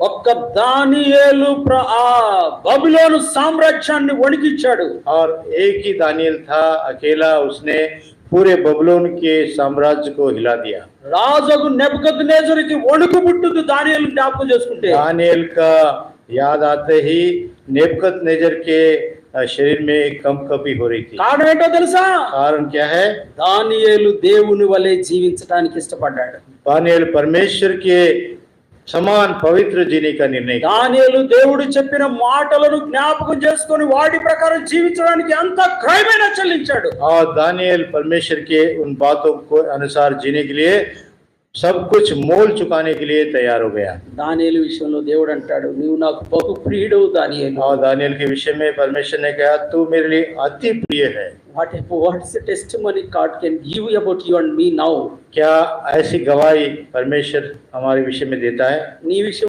ఒక్క దానియేలు బబులోను సామ్రాజ్యాన్ని వణికించాడు. और एक ही दानियल था, अकेला उसने पूरे बबुलोन के साम्राज्य को हिला दिया। రాజుకు నెబుకద్నెజరుకి వణుకు పుట్టుద్ది దానియేలు జ్ఞాపకం చేసుకుంటే. दानियल का याद आते ही नेबुकदनेस्सर के शरीर में कंपकपी हो रही थी। కారణం ఏంటో తెలుసా? कारण क्या है? దానియేలు దేవుని వలె జీవించడానికి ఇష్టపడ్డాడు. दानियल परमेश्वर के समान पवित्र जीने का निर्णय किया। దానియేలు దేవుడు చెప్పిన మాటలను జ్ఞాపకం చేసుకొని వాటి ప్రకారం జీవించడానికి అంత క్రయమైన చెల్లించాడు. और दानियल परमेश्वर के उन बातों को अनुसार जीने के लिए सब कुछ मोल चुकाने के लिए तैयार हो गया। దానియేలు విషయంలో దేవుడు అంటాడు, నీవు నాకు బహు ప్రియుడవు దానియేలు. और दानियल के विषय में परमेश्वर ने कहा, तू मेरे लिए अति प्रिय है। What is the testimony God can give about you and me now? क्या ऐसी गवाही परमेश्वर हमारे विषय में देता है? నీ విషయం